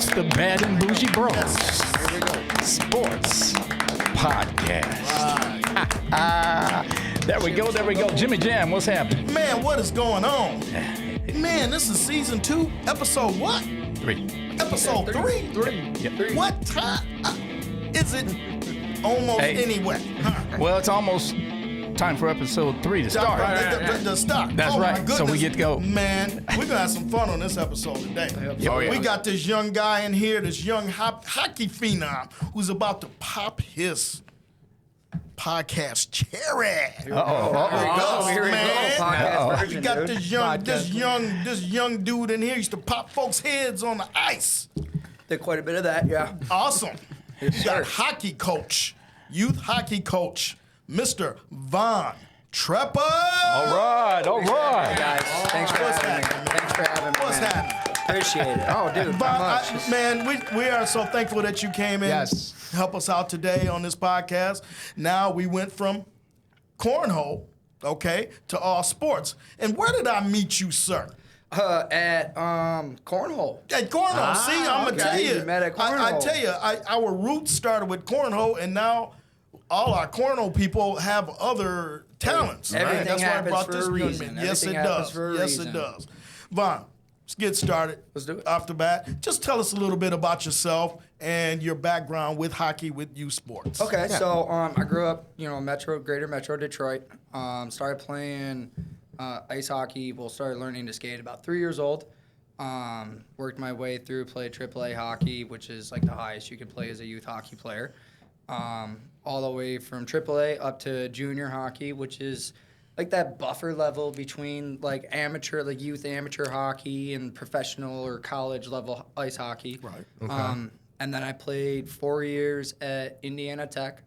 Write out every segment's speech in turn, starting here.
It's the Bad and Boujee Bros Here we go. Sports Podcast. There we go. Jimmy Jam, what's happening? Man, what is going on? Man, this is season 2, episode what? 3. Episode 3? Yep. What time is it almost anyway? Huh? Well, it's almost time for episode 3 to start. The start. That's oh, right. My goodness. So we get to go. Man, we're going to have some fun on this episode today. Oh, yeah. We got this young guy in here, this young hockey phenom who's about to pop his podcast cherry. Here we go. Podcast version, We got dude. this young dude in here used to pop folks' heads on the ice. Did quite a bit of that, yeah. Awesome. Yes, You got sir. hockey coach, youth hockey coach, Mr. Von Trevor. All right. Guys, thanks for What's having me. happening, man? Thanks for having me. What's man. happening? Appreciate it. Oh, dude, Von, not much. man, we are so thankful that you came in. Yes. Help us out today on this podcast. Now we went from cornhole, okay, to all sports. And where did I meet you, sir? At cornhole. At cornhole. See, I'm gonna okay. tell you. You met at I cornhole. tell you, our roots started with cornhole, and now all our cornhole people have other talents. Everything That's why I happens brought for this a young reason. man. Yes, it Everything happens does. for a Yes, it reason. does. Von, let's get started. Let's do it. Off the bat, just tell us a little bit about yourself and your background with hockey, with youth sports. Okay, so I grew up, greater Metro Detroit. Started playing ice hockey. Started learning to skate about 3 years old. Worked my way through, played AAA hockey, which is like the highest you could play as a youth hockey player. All the way from AAA up to junior hockey, which is like that buffer level between like amateur, like youth amateur hockey and professional or college level ice hockey. Right. Okay. And then I played 4 years at Indiana Tech,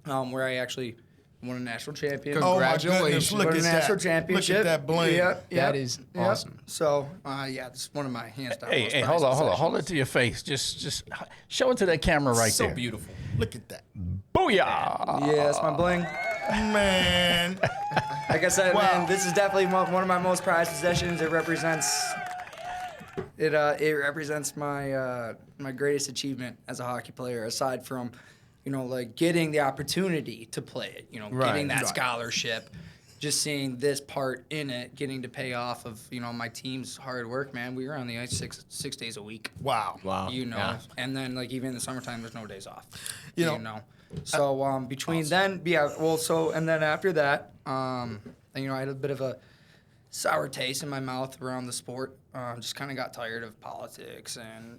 where I actually won a national championship. Oh my Congratulations. goodness! Look Won at a that! national championship. Look at that bling. That is awesome. So, it's one of my hands down. Hey, most hold prized on. possessions. Hold it to your face. Just show it to that camera right So there. beautiful. Look at that, Booyah! Yeah, it's my bling. man. Like I said, Wow. man, this is definitely one of my most prized possessions. It represents my my greatest achievement as a hockey player, aside from, like getting the opportunity to play it, getting that right. scholarship, just seeing this part in it, getting to pay off of, my team's hard work, man. We were on the ice six days a week. Wow. Yeah. And then like even in the summertime, there's no days off. You know. So between then, and then after that, I had a bit of a sour taste in my mouth around the sport. Just kind of got tired of politics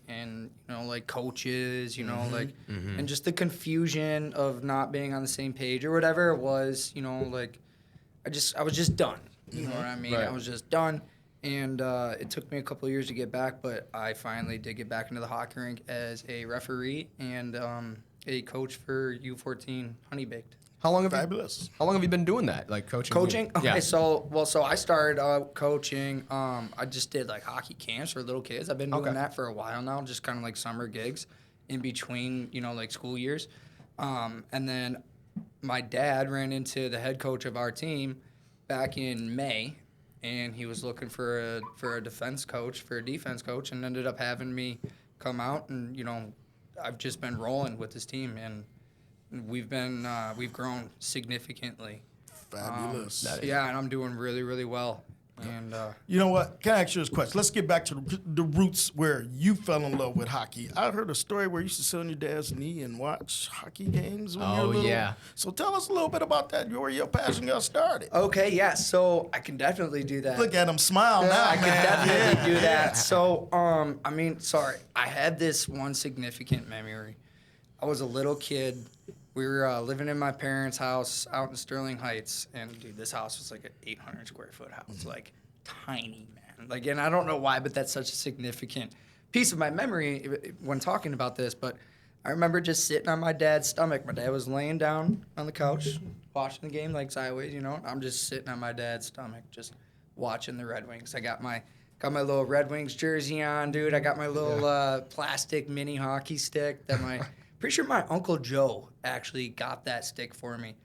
and like coaches, and just the confusion of not being on the same page or whatever it was. Like I was just done. You know what I mean? Right. I was just done. And it took me a couple of years to get back, but I finally did get back into the hockey rink as a referee and a coach for U14 Honey Baked. How long have Fabulous. How long have you been doing that? Like coaching? Coaching? Okay, Yeah. so I started coaching. I just did like hockey camps for little kids. I've been doing that for a while now, just kind of like summer gigs in between, like school years. And then my dad ran into the head coach of our team back in May, and he was looking for a defense coach, and ended up having me come out, and I've just been rolling with this team, and we've grown significantly. Fabulous. Yeah, and I'm doing really, really well. And You know what? Can I ask you this question? Let's get back to the roots where you fell in love with hockey. I heard a story where you used to sit on your dad's knee and watch hockey games when you were little. yeah. So tell us a little bit about that, where your passion got started. okay, yeah, so I can definitely do that. Look at him smile now, I man. can definitely Yeah. do that. So, I had this one significant memory. I was a little kid. We were living in my parents' house out in Sterling Heights, and dude, this house was like an 800 square foot house, like tiny, man. Like, and I don't know why, but that's such a significant piece of my memory when talking about this. But I remember just sitting on my dad's stomach. My dad was laying down on the couch, watching the game like sideways, I'm just sitting on my dad's stomach, just watching the Red Wings. I got my little Red Wings jersey on, dude. I got my little plastic mini hockey stick that pretty sure my Uncle Joe actually got that stick for me.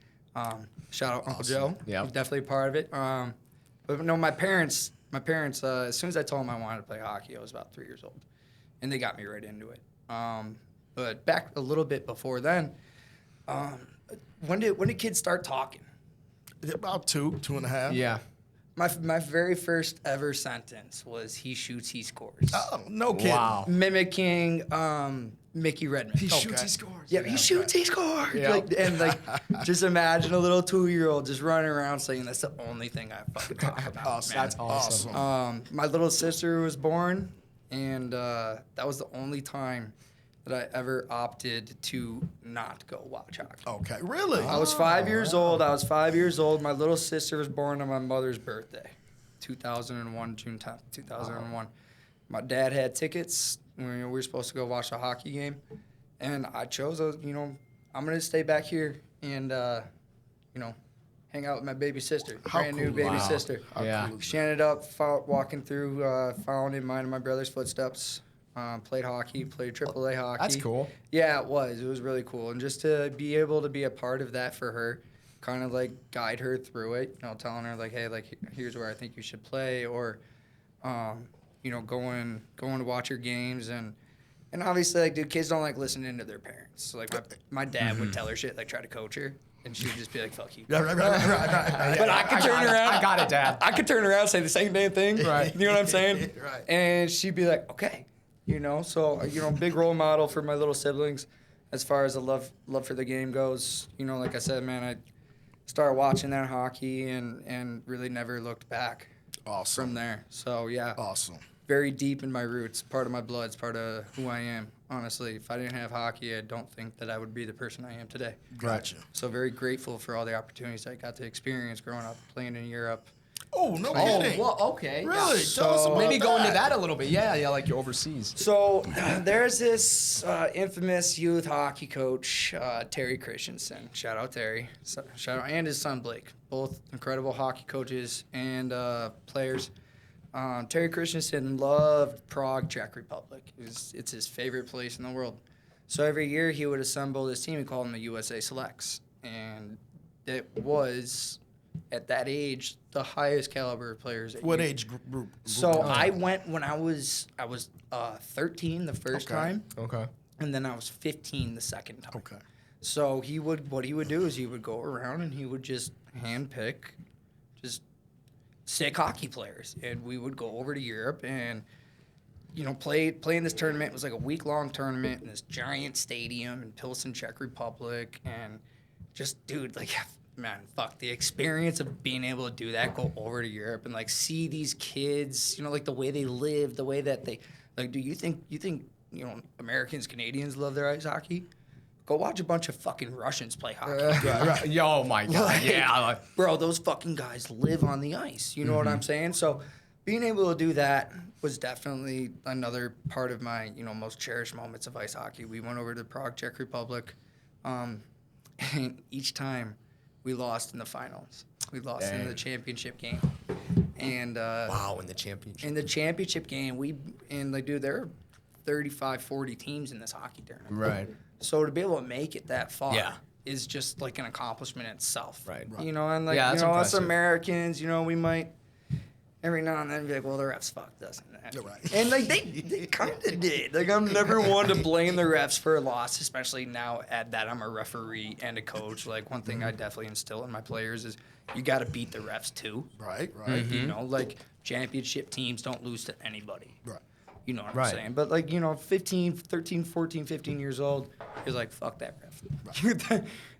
Shout out Uncle Joe. Yeah. He's definitely a part of it. But no, my parents, as soon as I told them I wanted to play hockey, I was about 3 years old. and they got me right into it. But back a little bit before then, when did kids start talking? About 2.5. Yeah. My very first ever sentence was, "He shoots, he scores," Oh, no kidding. Wow. mimicking Mickey Redmond. He shoots, he scores. Yeah, he shoots, he scores. Yeah. Just imagine a little 2-year-old just running around saying that's the only thing I fucking talk about. Awesome. man. That's awesome. My little sister was born, and that was the only time that I ever opted to not go watch hockey. Okay, really? I was 5 years old. My little sister was born on my mother's birthday, 2001, June 10th, 2001. My dad had tickets. We were supposed to go watch a hockey game, and I chose, I'm going to stay back here and, hang out with my baby sister, How brand new cool. baby Wow. sister. Yeah. She ended up walking through, following in mine and my brother's footsteps. Played hockey, played AAA hockey. That's cool. Yeah, it was. It was really cool. And just to be able to be a part of that for her, kind of like guide her through it, telling her like, hey, like here's where I think you should play, or, going to watch your games. And obviously, like, dude, kids don't like listening to their parents. So, like, my dad would tell her shit, like try to coach her, and she would just be like, fuck you. Right. But I could turn around. I got it, Dad. I could turn around and say the same damn thing. Right. You know what I'm saying? Right. And she'd be like, okay. So, big role model for my little siblings as far as the love for the game goes. Like I said, man, I started watching that hockey and really never looked back Awesome. from there. So, yeah. Awesome. Very deep in my roots, part of my blood, it's part of who I am. Honestly, if I didn't have hockey, I don't think that I would be the person I am today. Gotcha. So very grateful for all the opportunities I got to experience growing up, playing in Europe. Oh, no Oh, kidding. well, okay. Really? So Tell us about Maybe go into that. that a little bit. Yeah, like you're overseas. So there's this infamous youth hockey coach, Terry Christensen. Shout out Terry. Shout out, and his son Blake. Both incredible hockey coaches and players. Terry Christensen loved Prague, Czech Republic. It's his favorite place in the world. So every year he would assemble this team. He called them the USA Selects. And it was, at that age, the highest caliber of players. What age group? So I went when I was 13 the first Okay. time, Okay. and then I was 15 the second time. Okay. So what he would do is he would go around and he would just handpick just sick hockey players, and we would go over to Europe and play in this tournament. It was like a week-long tournament in this giant stadium in Pilsen, Czech Republic, and just, dude, like, man, fuck, the experience of being able to do that, go over to Europe and like see these kids, like the way they live, the way that they, like, do you think Americans, Canadians love their ice hockey? Go watch a bunch of fucking Russians play hockey. Yo, my God. Like, Yeah. bro, those fucking guys live on the ice. You know what I'm saying? So being able to do that was definitely another part of my, most cherished moments of ice hockey. We went over to Prague, Czech Republic, and each time we lost in the finals. We lost in the championship game. And Wow, in the championship. in the championship game, there are 35, 40 teams in this hockey tournament. Right. So to be able to make it that far Yeah. is just like an accomplishment in itself. Right. And like, Yeah, that's us impressive. Americans, we might every now and then be like, well, the refs fucked us. Right. And like they kind of did. Like, I'm never one to blame the refs for a loss, especially now that I'm a referee and a coach. Like, one thing I definitely instill in my players is you got to beat the refs too. Right. Like championship teams don't lose to anybody. Right. You know what Right. I'm saying? But like, 13, 14, 15 years old, you're like, fuck that ref.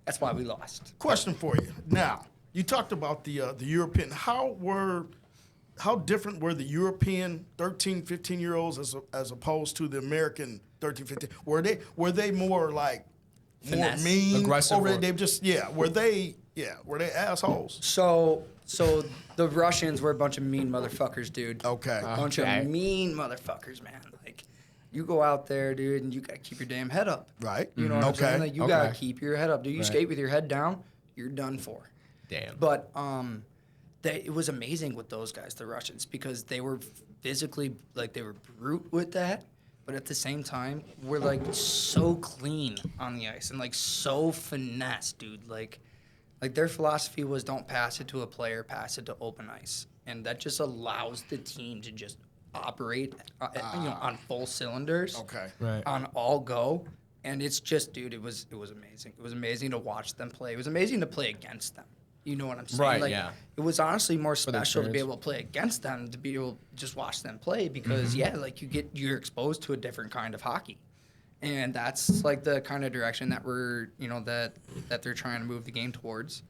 That's why we lost. Question for you. Now, you talked about the European. How different were the European 13, 15-year-olds as opposed to the American 13, 15? Were they more like Finesse. more mean? Aggressive Or or- they just were they assholes? So the Russians were a bunch of mean motherfuckers, dude. Okay. A bunch Okay. of mean motherfuckers, man. Like, you go out there, dude, and you gotta keep your damn head up. Right. You know what I'm Okay. saying? Like, you gotta Okay. keep your head up. Do you Right. skate with your head down? You're done for. Damn. But it was amazing with those guys, the Russians, because they were physically, like, they were brute with that, but at the same time, were like so clean on the ice and like so finesse, dude. Like their philosophy was, don't pass it to a player, pass it to open ice, and that just allows the team to just operate, on full cylinders. Okay. Right. On all go. And it's just, dude, it was amazing. It was amazing to watch them play. It was amazing to play against them. You know what I'm saying? Right, like, yeah. It was honestly more the special to be experience. able to play against them, to be able to just watch them play because, like you're exposed to a different kind of hockey. And that's like the kind of direction that we're, that they're trying to move the game towards.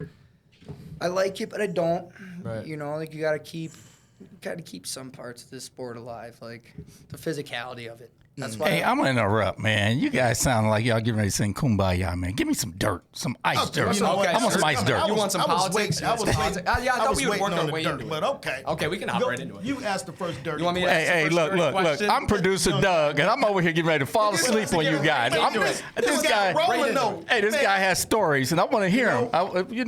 I like it, but I don't. Right. Like you gotta keep some parts of this sport alive, like the physicality of it. That's why. Hey, I'm gonna interrupt, man. You guys sound like y'all getting ready to sing "Kumbaya," man. Give me some dirt, some ice dirt. You know what? I want some ice dirt. You want some I was politics? waiting- I was waiting- Yeah, I thought was we would waiting work on our the way dirt, into it. but okay. Okay, we can hop right into it. You asked the first dirty You want me to question. Hey, look. I'm producer Doug, and I'm over here getting ready to fall asleep on you guys. This guy, rolling though. hey, this guy has stories, and I want to hear them. Oh, we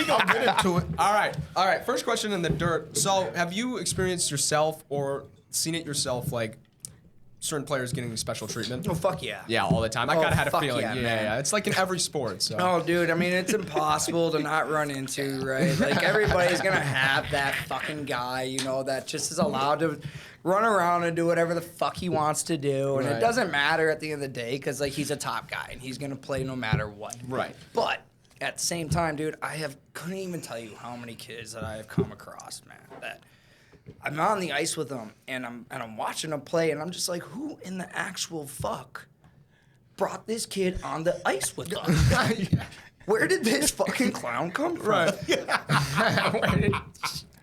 gonna get into it. All right. First question in the dirt. So, have you experienced yourself or seen it yourself, like certain players getting special treatment? Oh fuck yeah. Yeah, all the time. I kind of had a fuck feeling. yeah, Yeah, man. yeah. It's like in every sport. So. Oh, dude, I mean, it's impossible to not run into, right? Like, everybody's going to have that fucking guy, that just is allowed to run around and do whatever the fuck he wants to do. And Right. it doesn't matter at the end of the day because, like, he's a top guy and he's going to play no matter what. Right. But at the same time, dude, couldn't even tell you how many kids that I have come across, man, that I'm on the ice with them and I'm watching them play and I'm just like, who in the actual fuck brought this kid on the ice with us? Where did this fucking clown come from?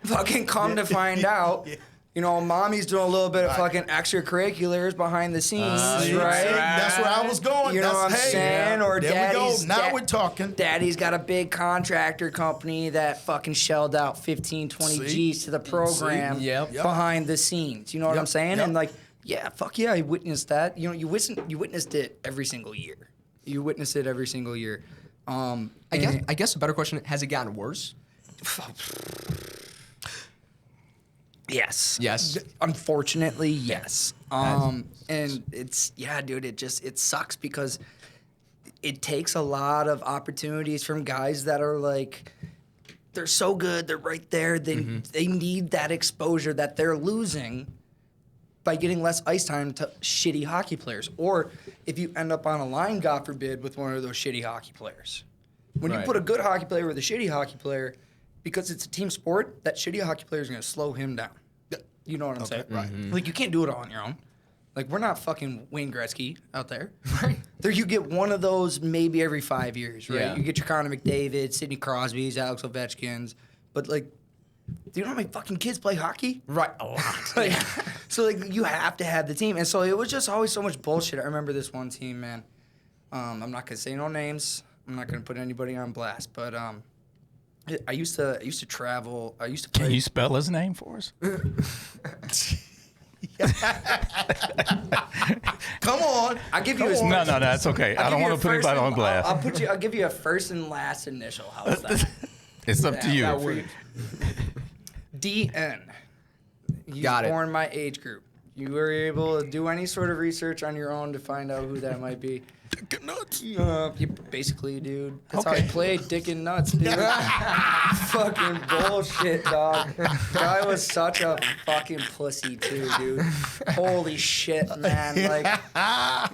Fucking come to find out, mommy's doing a little bit of fucking extracurriculars behind the scenes, right? That's where I was going. You know what I'm saying? Or there we go. daddy's Now we're talking. Daddy's got a big contractor company that fucking shelled out 15, 20 See? G's to the program See? Yep. behind the scenes. You know what I'm saying? Yep. And like, yeah, fuck yeah, I witnessed that. You witnessed it every single year. You witness it every single year. I guess a better question: has it gotten worse? Yes. Yes. Unfortunately, yes. And it's dude, it sucks because it takes a lot of opportunities from guys that are like, they're so good, they're right there. They need that exposure that they're losing by getting less ice time to shitty hockey players. Or if you end up on a line, God forbid, with one of those shitty hockey players. When you Right. put a good hockey player with a shitty hockey player, because it's a team sport, that shitty hockey player is going to slow him down. You know what I'm saying? right. Like, you can't do it all on your own. Like, we're not fucking Wayne Gretzky out there. Right. There, you get one of those maybe every 5 years, right? Yeah. You get your Connor McDavid, Sidney Crosby's, Alex Ovechkin's. But, like, do you know how many fucking kids play hockey? Right. A lot. Like, so, like, you have to have the team. And so it was just always so much bullshit. I remember this one team, man. I'm not going to say no names. I'm not going to put anybody on blast. But I used to travel. I used to play. Can you spell his name for us? Come on. I'll give you his No, that's okay. I don't want to put anybody on blast. I'll give you a first and last initial. How's that? It's up to you. That works. DN. He's Got it. born my age group. You were able to do any sort of research on your own to find out who that might be. Dick and nuts. You basically, dude. That's how he played, dick and nuts, dude. Fucking bullshit, dog. Guy was such a fucking pussy, too, dude. Holy shit, man. Like,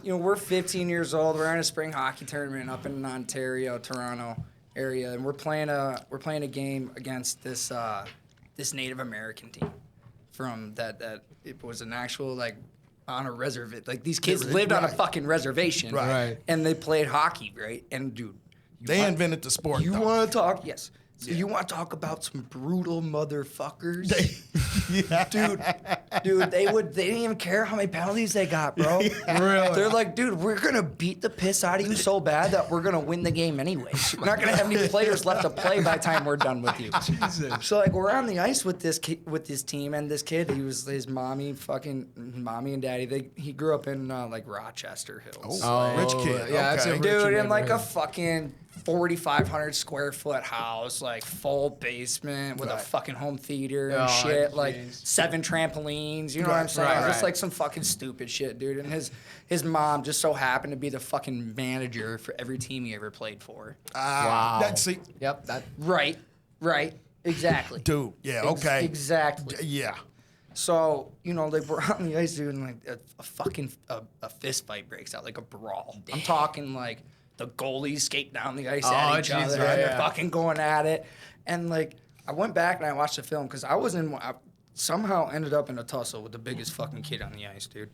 we're 15 years old. We're in a spring hockey tournament up in Ontario, Toronto area, and we're playing a game against this Native American team from that it was an actual, like, on a reservation. Like, these kids lived on a fucking reservation. Right. And they played hockey, right? And, dude. They invented the sport. You though. want to talk? Yes. So you want to talk about some brutal motherfuckers? Dude, they didn't even care how many penalties they got, bro. Really? They're like, dude, we're gonna beat the piss out of you so bad that we're gonna win the game anyway. We're not gonna have any players left to play by the time we're done with you. Jesus. So like, we're on the ice with this team, and this kid, his mommy and daddy. He grew up in like Rochester Hills. Rich kid. Yeah, that's okay. a Dude, richer in like a neighborhood. fucking 4,500 square foot house, like full basement with a Right. fucking home theater and Oh, shit, like jeez. 7 trampolines. You know what I'm saying? right, Just right. like some fucking stupid shit, dude. And his mom just so happened to be the fucking manager for every team he ever played for. Wow. See, Yep. That. Right, exactly. dude. Yeah. Okay. Exactly. Yeah. So, you know, like we're on the ice, dude, and like a fucking fist fight breaks out, like a brawl. I'm talking like the goalies skate down the ice at each other. Right, They're fucking going at it. And like, I went back and I watched the film because I somehow ended up in a tussle with the biggest fucking kid on the ice, dude.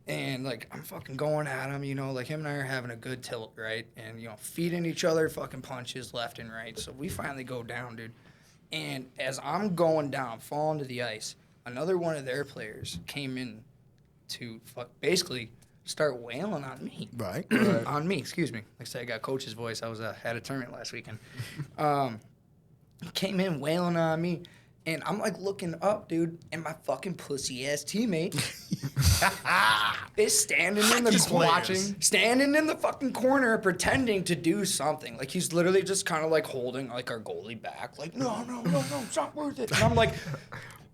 And like, I'm fucking going at him, you know, like him and I are having a good tilt, right? And, you know, feeding each other fucking punches left and right. So we finally go down, dude. And as I'm going down, falling to the ice, another one of their players came in to basically start wailing on me. Right. On me, excuse me. Like I said, I got coach's voice. I was at a tournament last weekend. Came in wailing on me. And I'm like looking up, dude, and my fucking pussy ass teammate is standing in the fucking corner pretending to do something. Like he's literally just kind of like holding like our goalie back, like no, it's not worth it. And I'm like,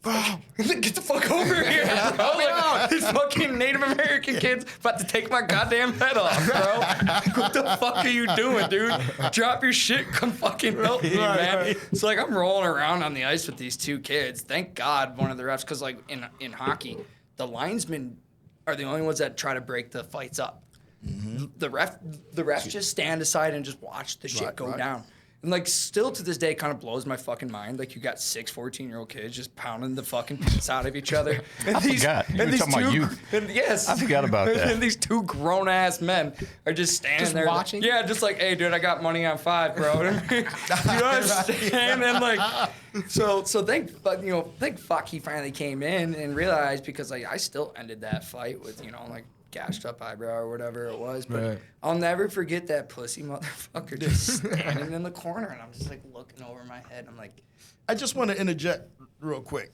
bro, get the fuck over here, bro. Like, this fucking Native American kid's about to take my goddamn head off, bro. Like, what the fuck are you doing, dude? Drop your shit, come fucking help me, man. So, like, I'm rolling around on the ice with these two kids. Thank God one of the refs, because, like, in hockey, the linesmen are the only ones that try to break the fights up. Mm-hmm. The refs just stand aside and just watch the shit go down. And, like, still to this day, kind of blows my fucking mind. Like, you got 6 14-year-old kids just pounding the fucking piss out of each other. And I forgot. You were talking about youth. Yes. I forgot about that. And these two grown-ass men are just standing just there. Watching? Yeah, just like, hey, dude, I got money on 5, bro. You understand? And, like, so thank fuck he finally came in and realized, because, like, I still ended that fight with, you know, like, gashed up eyebrow or whatever it was. But I'll never forget that pussy motherfucker just standing in the corner, and I'm just like looking over my head. I'm like, I just want to interject real quick.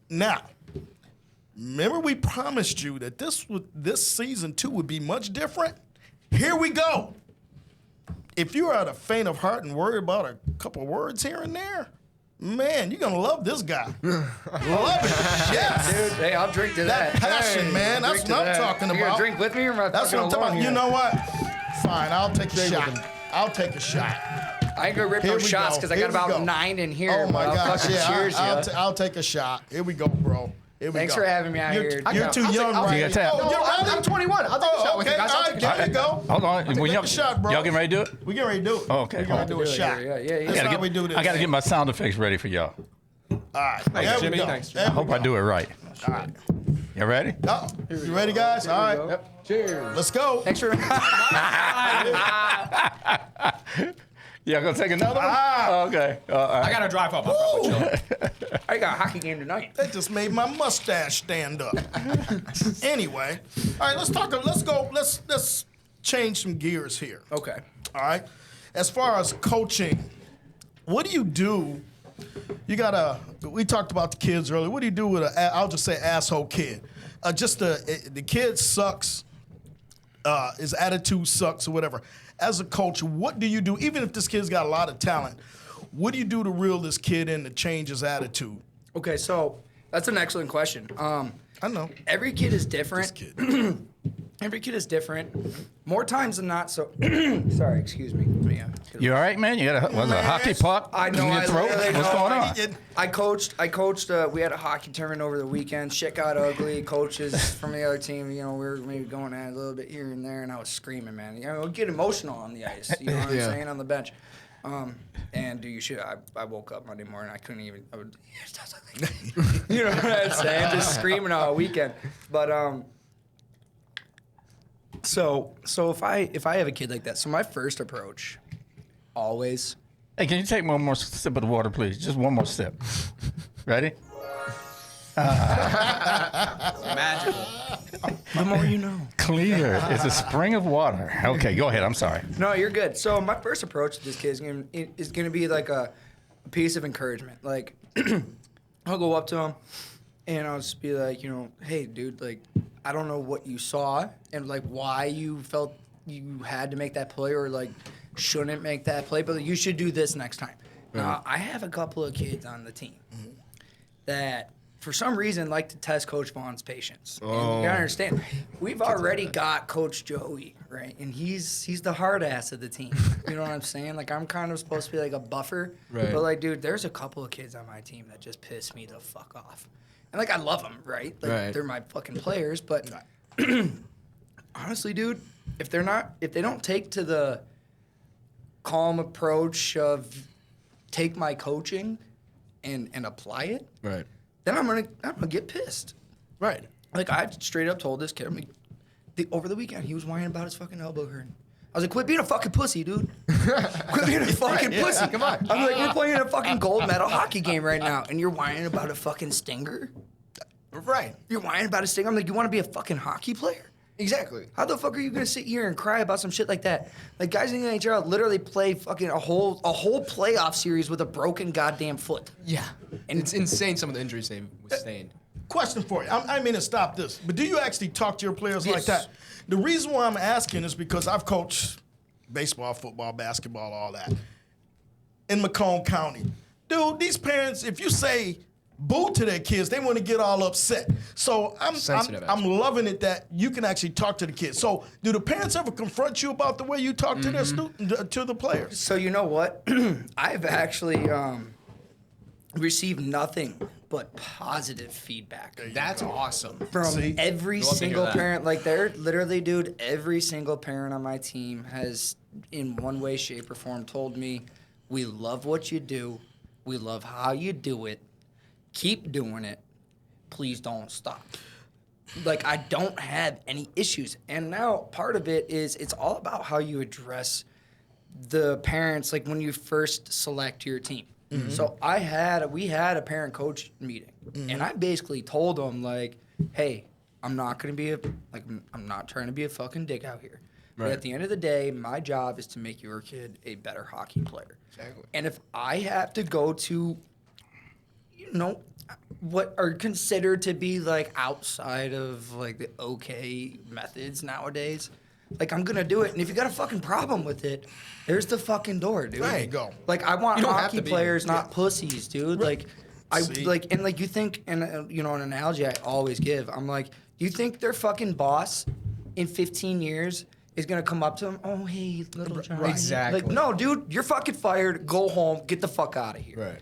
Now, remember we promised you that this season 2 would be much different? Here we go. If you're at a faint of heart and worried about a couple words here and there, man, you're going to love this guy. Love it. Yes. dude, hey, I'll drink to that. That passion, Hey, man. That's what I'm talking You about. gonna drink with me or am I That's fucking what I'm talking alone about. here? You know what? Fine, I'll take a shot. I'll take a shot. I ain't gonna rip Here those we shots go. because I Here got we about go. 9 in here. Oh, my but I'll gosh. fucking Yeah, cheers I'll take a shot. Here we go, bro. Here we Thanks go. for having me out here. You're too young I'll right take- now. You Oh, you're I'm 21. I'll take a shot with you okay, guys. all I'll right, take a shot. there you go. Hold on. Take a shot, bro. Y'all getting ready to do it? We getting ready to do it. Oh, okay. We're going to do a shot. Yeah. That's how we do this. I got to get my sound effects ready for y'all. All right. Thanks, There we Jimmy. go. Thanks, There I we hope go. I do it right. All right. You ready? Oh, you ready, guys? All right. Yep. Cheers. Let's go. Thanks for. Y'all gonna take another one? Okay. All right. I got to drive up. I'll probably chill. I got a hockey game tonight. That just made my mustache stand up. Anyway, all right. Let's go. Let's change some gears here. Okay. All right. As far as coaching, what do you do? We talked about the kids earlier. What do you do with I'll just say asshole kid? The kid sucks. His attitude sucks or whatever. As a coach, what do you do? Even if this kid's got a lot of talent, what do you do to reel this kid in to change his attitude? Okay, so that's an excellent question. I know. Every kid is different. This kid. Every kid is different. More times than not. So, sorry, excuse me. You all right, man? You got a hockey puck I know. in your I throat? literally What's know. going on? I coached. We had a hockey tournament over the weekend. Shit got ugly. Coaches from the other team, you know, we were maybe going at it a little bit here and there, and I was screaming, man. You know, get emotional on the ice. You know what I'm saying? On the bench. And you should. I woke up Monday morning. I couldn't even. You know what I'm saying? Just screaming all weekend. But So if I have a kid like that, so my first approach, always. Hey, can you take one more sip of the water, please? Just one more sip. Ready? Magical. The more you know. Clear. It's a spring of water. Okay, go ahead. I'm sorry. No, you're good. So my first approach to this kid is gonna be like a piece of encouragement. Like I'll go up to him and I'll just be like, you know, hey, dude, like I don't know what you saw and like why you felt you had to make that play or like shouldn't make that play, but you should do this next time. Now, I have a couple of kids on the team that for some reason like to test Coach Vaughn's patience. And you gotta understand, we've already got Coach Joey, right? And he's the hard ass of the team. You know what I'm saying? Like I'm kind of supposed to be like a buffer. Right. But like, dude, there's a couple of kids on my team that just piss me the fuck off. And like I love them, right? Like they're my fucking players, but honestly, dude, if they don't take to the calm approach of take my coaching and apply it, Right. then I'm gonna get pissed. Right. Like I straight up told this kid, over the weekend he was whining about his fucking elbow hurting. I was like, quit being a fucking pussy, dude. Quit being a fucking pussy. Come on. I'm like, we're playing a fucking gold medal hockey game right now, and you're whining about a fucking stinger? Right. You're whining about a stinger? I'm like, you want to be a fucking hockey player? Exactly. How the fuck are you gonna sit here and cry about some shit like that? Like guys in the NHL literally play fucking a whole playoff series with a broken goddamn foot. Yeah. And it's insane some of the injuries they've sustained. Question for you. I mean to stop this, but do you actually talk to your players like Yes. that? The reason why I'm asking is because I've coached baseball, football, basketball, all that in Macomb County. Dude, these parents, if you say boo to their kids, they want to get all upset. So I'm loving it that you can actually talk to the kids. So do the parents ever confront you about the way you talk to their to the players? So you know what? I've actually received nothing but positive feedback. That's awesome. From every Love to hear single that. parent. Like they're literally, dude, every single parent on my team has in one way, shape, or form told me, we love what you do. We love how you do it. Keep doing it. Please don't stop. Like I don't have any issues. And now part of it is it's all about how you address the parents, like when you first select your team. Mm-hmm. So we had a parent coach meeting, and I basically told them like, "Hey, I'm not trying to be a fucking dick out here. Right. But at the end of the day, my job is to make your kid a better hockey player. Exactly. And if I have to go to, what are considered to be like outside of like the okay methods nowadays." Like, I'm going to do it. And if you got a fucking problem with it, there's the fucking door, dude. There you go. Like, I want hockey players, not yeah. pussies, dude. Right. Like, you think, and an analogy I always give, I'm like, you think their fucking boss in 15 years is going to come up to them, oh, hey, little John. Exactly. Like, no, dude, you're fucking fired. Go home. Get the fuck out of here. Right.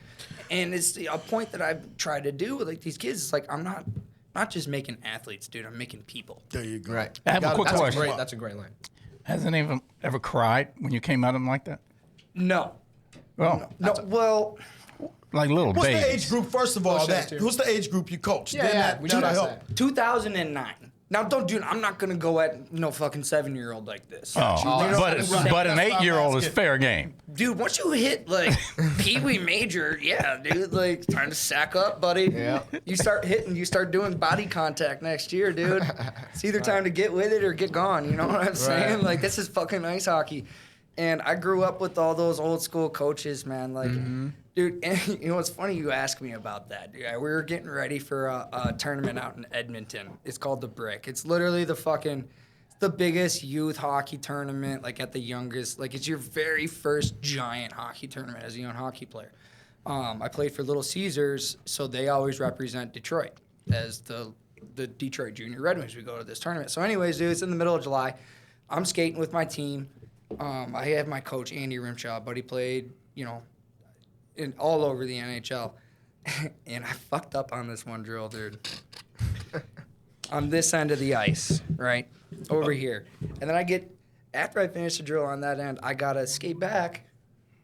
And it's a point that I've tried to do with like these kids. It's like, I'm not just making athletes, dude. I'm making people. There you go. Right. I have a quick question. That's a great line. Has anyone ever cried when you came at them like that? No. Well, Well, like little What's babies. the age group, first of all, what's the age group you coach? We should ask that. 2009. Now, I'm not going to go at no fucking 7-year-old like this. Oh, but an 8-year-old is fair game. Dude, once you hit, like, Pee Wee Major, yeah, dude, like, time to sack up, buddy. Yeah. You start doing body contact next year, dude. It's either time to get with it or get gone, you know what I'm saying? Like, this is fucking ice hockey. And I grew up with all those old school coaches, man. Like, dude, and you know, it's funny you ask me about that. Dude, we were getting ready for a tournament out in Edmonton. It's called the Brick. It's literally the biggest youth hockey tournament, like at the youngest. Like, it's your very first giant hockey tournament as a young hockey player. I played for Little Caesars, so they always represent Detroit as the Detroit Junior Red Wings. We go to this tournament. So anyways, dude, it's in the middle of July. I'm skating with my team. I have my coach, Andy Rimshaw, but he played, all over the NHL. And I fucked up on this one drill, dude. On this end of the ice, right? Over here. And then after I finish the drill on that end, I got to skate back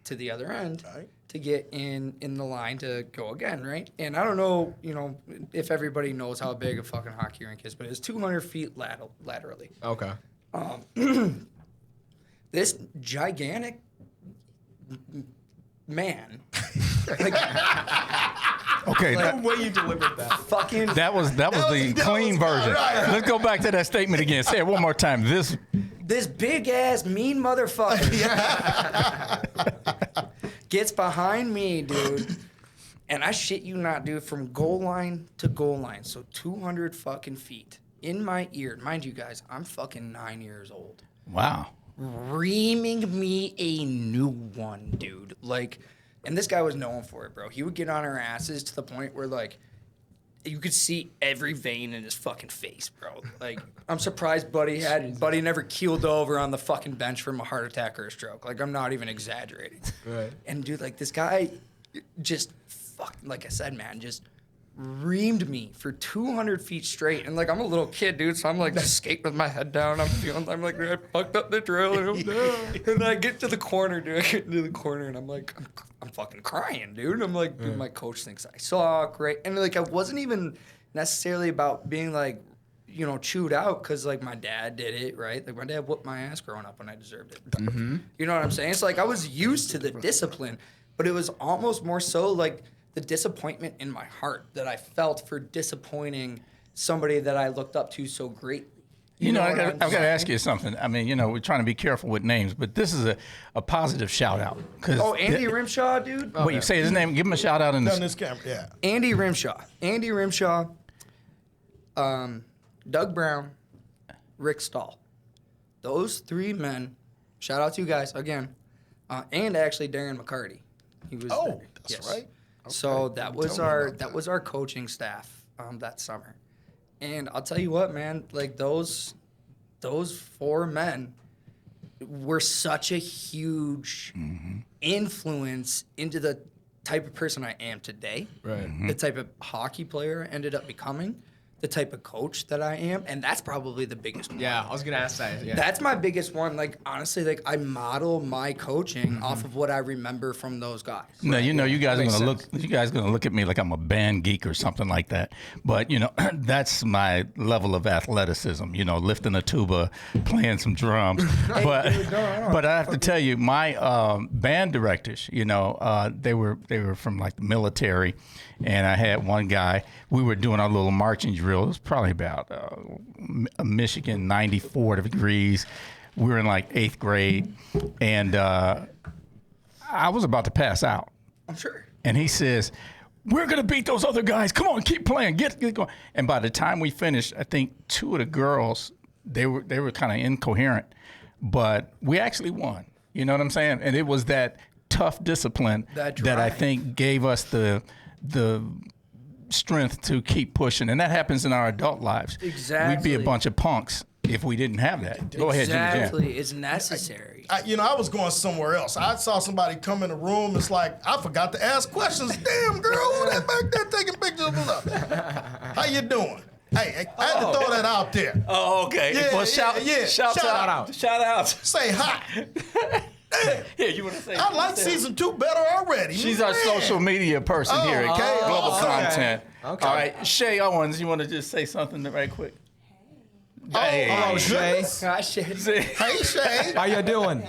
to the other end to get in the line to go again, right? And I don't know, if everybody knows how big a fucking hockey rink is, but it's 200 feet laterally. Okay. This gigantic man. Okay. The way you delivered that. Fucking. That was the clean version. Let's go back to that statement again. Say it one more time. This big ass mean motherfucker gets behind me, dude. And I shit you not, dude, from goal line to goal line. So 200 fucking feet in my ear. Mind you guys, I'm fucking 9 years old. Wow. Reaming me a new one, dude. Like, and this guy was known for it, bro. He would get on our asses to the point where, like, you could see every vein in his fucking face, bro. Like, I'm surprised Buddy never keeled over on the fucking bench from a heart attack or a stroke. Like, I'm not even exaggerating. Right. And, dude, like, this guy like I said, man, just reamed me for 200 feet straight. And like, I'm a little kid, dude, so I'm like just skating with my head down. I'm like, I fucked up the drill. And I get to the corner, dude. I get into the corner and I'm like, I'm fucking crying, dude. I'm like, dude, my coach thinks I suck, right? And like, I wasn't even necessarily about being like, you know, chewed out because like my dad did it, right? Like my dad whooped my ass growing up when I deserved it. You know what I'm saying? It's like I was used to the discipline, but it was almost more so like the disappointment in my heart that I felt for disappointing somebody that I looked up to so greatly. You know, I've got to ask you something. I mean, you know, we're trying to be careful with names, but this is a positive shout out. Oh, Andy Rimshaw, dude. Wait, you say his name? Give him a shout out in On this camera, yeah. Andy Rimshaw, Doug Brown, Rick Stahl. Those three men, shout out to you guys again, and actually Darren McCarty. He was Oh, there. that's Yes. right. So Okay. that You was told me our about that was our coaching staff that summer, and I'll tell you what, man, like those four men were such a huge influence into the type of person I am today. Right. The type of hockey player I ended up becoming, the type of coach that I am, and that's probably the biggest one. Yeah, I was gonna ask that. Yeah. That's my biggest one. Like honestly, like I model my coaching off of what I remember from those guys. No, you know, you guys are Makes gonna sense. look. You guys gonna look at me like I'm a band geek or something like that. But you know, that's my level of athleticism. You know, lifting a tuba, playing some drums. But I have to tell you, my band directors, you know, they were from like the military, and I had one guy. We were doing our little marching drill. It was probably about Michigan 94 degrees. We were in like 8th grade, and I was about to pass out. I'm sure. And he says, "We're gonna beat those other guys. Come on, keep playing, get going." And by the time we finished, I think two of the girls they were kind of incoherent, but we actually won. You know what I'm saying? And it was that tough discipline That that I drive. think gave us the strength to keep pushing, and that happens in our adult lives. We'd be Exactly. a bunch of punks if we didn't have that. Go ahead, Jimmy Jam. Exactly. It's necessary. I was going somewhere else. I saw somebody come in the room. It's like, I forgot to ask questions. Damn, girl, who that back there taking pictures of us? How you doing? Hey, I had to throw that out there. Oh, okay. Yeah, Well, shout Shout out. Shout out. Say hi. Here, you want to say? I like season 2 better already. She's our Man. social media person Oh, here at okay. Global Okay. Content. Okay. All right, Shay Owens, you want to just say something right quick? Hello, Shay. Gosh, shit. Hey, Shay. How you doing? All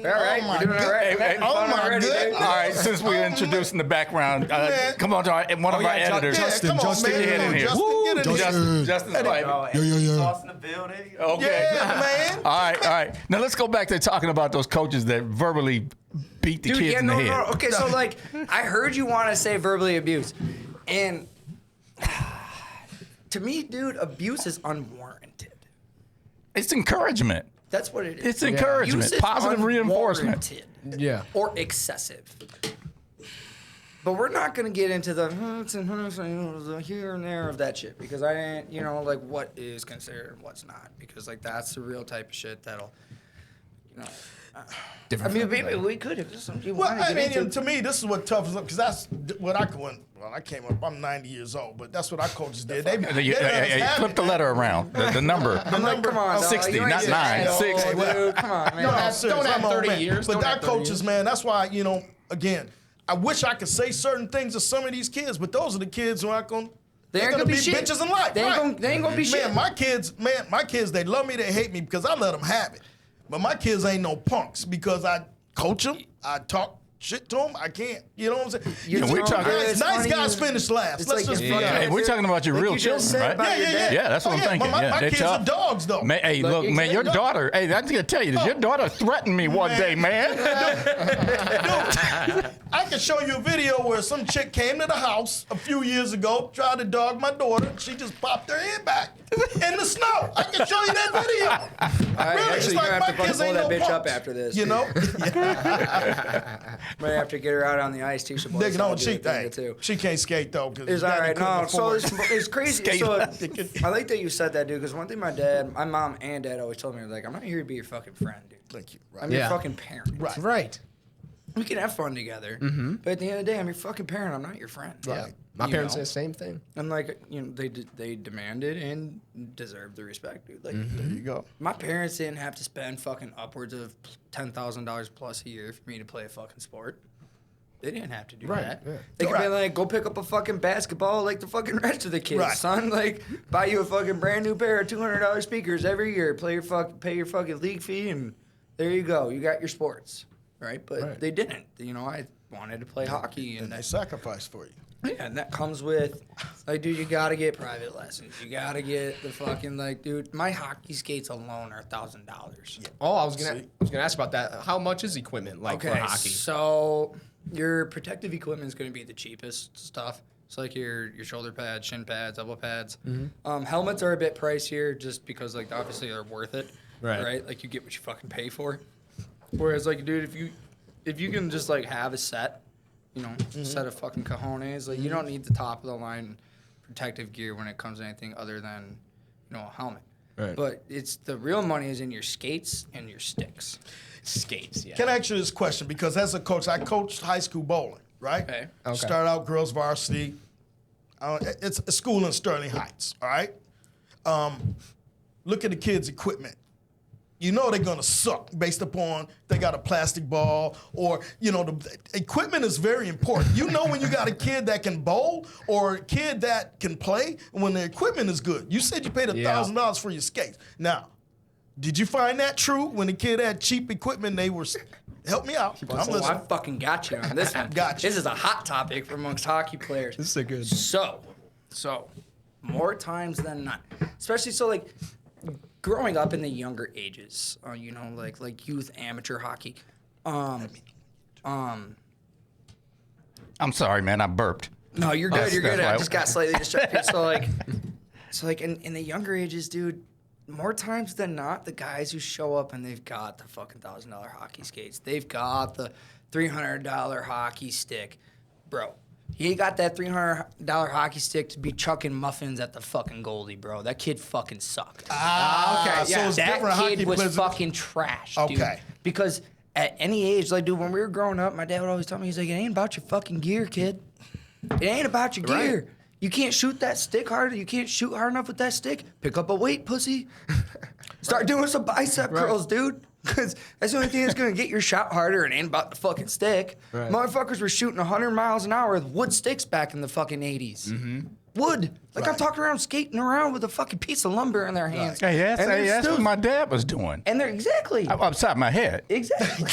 right, my we're doing all right. Hey, hey, Having fun oh my already, dude. goodness. All right, since we're introducing the background, Man. come on to one of our editors. Justin, come on, Justin, man. get in here. Justin, get in here. Justin's right. Yeah. in the building. Okay. Yeah, man. All right. Now let's go back to talking about those coaches that verbally beat the Dude, kids yeah, in the head. Okay, so like, I heard you want to say verbally abuse, and to me, dude, abuse is unwarranted. It's encouragement. That's what it is. It's encouragement. Abuse is Positive reinforcement. unwarranted Yeah. or excessive. But we're not gonna get into the here and there of that shit because I ain't, you know, like what is considered and what's not because like that's the real type of shit that'll, you know. I mean, maybe we could if there's something you Well, want to I get mean, into. to me, this is what toughens up because that's what I went. Well, I came up. I'm 90 years old, but that's what our coaches did. They let us have Flip it, the man. letter around. The number. I'm like, come on, dog, 60, you ain't not getting 9, that old, 60. dude. Come on, man. No, I'm serious. don't add I'm old, 30 man. years. But Don't our add 30 coaches, years. man, that's why, you know, again, I wish I could say certain things to some of these kids, but those are the kids who aren't going to. They ain't They're gonna be be shit. bitches in life. They ain't gonna be shit. Man, my kids, they love me, they hate me because I let them have it. But my kids ain't no punks because I coach them, I talk shit to them. I can't. You know what I'm saying? You're we're talking- it's Nice funny guys you- finish last. it's Let's like just your be fucking- Hey, we're talking about your Like real you just children, said right? about your dad. Yeah, that's what I'm thinking. My Yeah, they kids tough. are dogs, though. Man, hey, look, man, your daughter. Hey, I'm gonna tell you this. Your daughter threatened me one day, man. I can show you a video where some chick came to the house a few years ago, tried to dog my daughter. She just popped her head back in the snow. I can show you that video. Really, it's Actually, you're like gonna my have to kids pull ain't that no bitch up punks. after this. You know? Might have to get her out on the ice too. Nigga, no, she can't skate though. It's all right. No, so it's crazy. So I like that you said that, dude. Because one thing my mom and dad always told me, like, I'm not here to be your fucking friend, dude. Thank you. I'm Right. your fucking parent. Right. We can have fun together, but at the end of the day, I'm your fucking parent. I'm not your friend. Right. My parents say the same thing. And like, they demanded and deserved the respect, dude. Like, There you go. my parents didn't have to spend fucking upwards of $10,000 plus a year for me to play a fucking sport. They didn't have to do that. Yeah. They could be like, go pick up a fucking basketball like the fucking rest of the kids, son. Like, buy you a fucking brand new pair of $200 speakers every year, pay your fucking league fee, and there you go. You got your sports, right? But they didn't. I wanted to play hockey, And they sacrificed for you. yeah, and that comes with, like, dude, you gotta get private lessons. You gotta get the fucking, like, dude, my hockey skates alone are $1,000. Yeah. Oh, I was gonna ask about that. How much is equipment for hockey? So your protective equipment is gonna be the cheapest stuff. So like your shoulder pads, shin pads, elbow pads. Helmets are a bit pricier just because like obviously they're worth it, right? Like you get what you fucking pay for. Whereas like, dude, if you can just like have a set. Set of fucking cojones. Like, you don't need the top of the line protective gear when it comes to anything other than, a helmet. Right. But it's the real money is in your skates and your sticks. Skates, yeah. Can I ask you this question? Because as a coach, I coached high school bowling, right? Okay. Started out girls varsity. It's a school in Sterling Heights, all right? Look at the kids' equipment. You know they're going to suck based upon they got a plastic ball or, the equipment is very important. You know when you got a kid that can bowl or a kid that can play when the equipment is good. You said you paid $1,000 for your skates. Now, did you find that true when the kid had cheap equipment? They were, help me out. I'm listening. I fucking got you on this one. Got you. This is a hot topic for amongst hockey players. This is a good. So, more times than not, especially like growing up in the younger ages, like youth amateur hockey. I'm sorry, man. I burped. No, you're good. You're good. I right. just got slightly distracted. So like in the younger ages, dude, more times than not, the guys who show up and they've got the fucking $1,000 hockey skates, they've got the $300 hockey stick, bro. He got that $300 hockey stick to be chucking muffins at the fucking goalie, bro. That kid fucking sucked. Okay. So it's that different kid hockey was players. fucking trash, dude. Okay. Because at any age, like, dude, when we were growing up, my dad would always tell me, he's like, it ain't about your fucking gear, kid. It ain't about your gear. You can't shoot that stick harder. You can't shoot hard enough with that stick. Pick up a weight, pussy. Start doing some bicep curls, dude. Because that's the only thing that's going to get your shot harder and ain't about the fucking stick. Right. Motherfuckers were shooting 100 miles an hour with wood sticks back in the fucking 80s. Mm-hmm. Wood. Like, I'm talking around skating around with a fucking piece of lumber in their hands. Hey, that's what my dad was doing. And they're exactly. Upside my head. Exactly.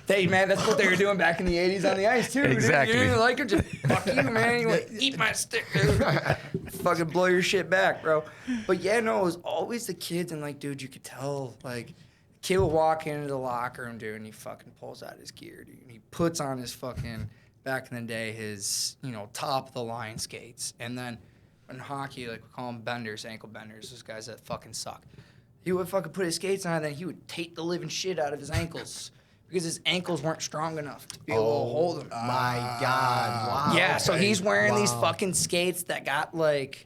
Hey, man, that's what they were doing back in the 80s on the ice, too. Exactly. Dude. You didn't like it? Just fuck you, man. You want to eat my stick, dude. Fucking blow your shit back, bro. But yeah, no, it was always the kids, and like, dude, you could tell, like, the kid would walk into the locker room, dude, and he fucking pulls out his gear, dude. And he puts on his fucking, back in the day, his, top of the line skates. And then in hockey, like, we call them benders, ankle benders, those guys that fucking suck. He would fucking put his skates on, and then he would tape the living shit out of his ankles. Because his ankles weren't strong enough to be able to hold them. My God. Wow. Yeah, so he's wearing these fucking skates that got like,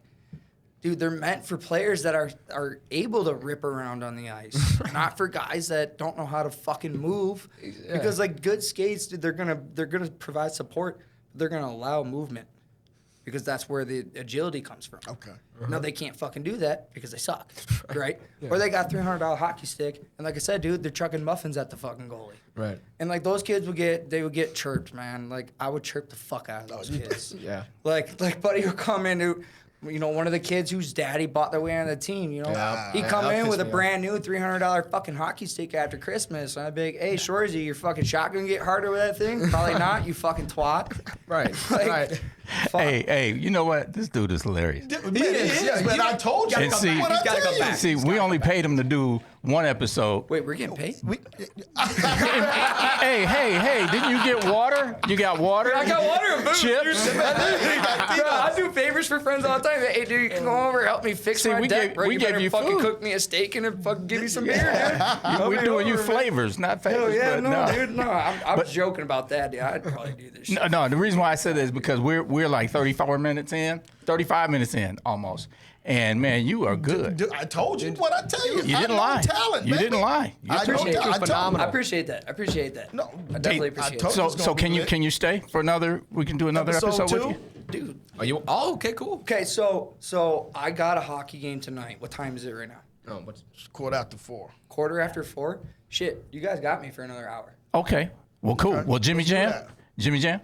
dude, they're meant for players that are able to rip around on the ice, not for guys that don't know how to fucking move. Yeah. Because like good skates, dude, they're gonna provide support, but they're gonna allow movement. Because that's where the agility comes from. Okay. No, they can't fucking do that because they suck, right? Or they got $300 hockey stick, and like I said, dude, they're chucking muffins at the fucking goalie. Right. And like those kids would get chirped, man. Like I would chirp the fuck out of those kids. Yeah. Like buddy would come in who, one of the kids whose daddy bought their way on the team, Yeah. He'd come That in with a pissed me brand new $300 fucking hockey stick after Christmas. And I'd be like, hey, Shorzy, your fucking shotgun get harder with that thing? Probably not, you fucking twat. Right. Like, Right. fuck. Hey, you know what? This dude is hilarious. Man, it is, man. I told you. And see, He's gotta come back. See, we only paid him to do one episode. Wait, we're getting paid? Hey, didn't you get water? You got water? I got water and booze. Chips? Bro, I do favors for friends all the time. Hey, dude, you can go over, help me fix my we deck, gave- bro. we You gave better you fucking food. cook me a steak and fucking give me some beer, dude. We're doing you over, man. flavors, not Hell favors. yeah, but no, dude, no. I was joking about that, dude. I'd probably do this shit. No, the reason why I said that is because we're like 34 minutes in. 35 minutes in almost. And man, you are good. I told you what I tell you. You didn't lie. Talent, you baby. didn't lie. You I told don't me. tell- I told Phenomenal. I appreciate that. No, I definitely I appreciate told it. you. So It's gonna can be you lit. can you stay for another? We can do another episode with you. Dude. Are you? Oh, okay, cool. Okay, so I got a hockey game tonight. What time is it right now? Oh, what's 4:45. 4:15. Shit, you guys got me for another hour. Okay. Well, cool. Okay. Well, Jimmy Let's do Jam. that. Jimmy Jam.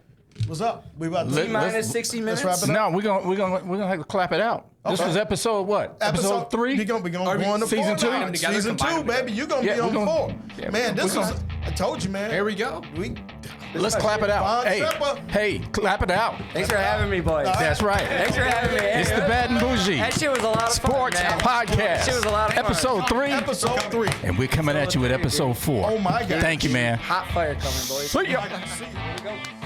What's up? We about to Let- Minus let's- 60 minutes. wrap it up. No, we're gonna have to clap it out. This Okay. was episode what? Episode 3. We're gonna Are we- go on to season 4 two? now. Together, Season combine 2, them baby. together. You're gonna Yeah, be on we're gonna- 4. yeah, Man, we're this was. gonna- I told you, man. Here we go. Let's clap it out. Von Hey, Trevor. hey, clap it out. Thanks for having me, boys. That's right. Thanks for having me. It's the Bad Boujee That shit was a lot of fun, Sports man. Podcast. That shit was a lot of fun. Episode 3. Episode 3. And we're coming at you with episode 4. Oh, my God. Thank you, man. Hot fire coming, boys. See ya. See you. Here we go.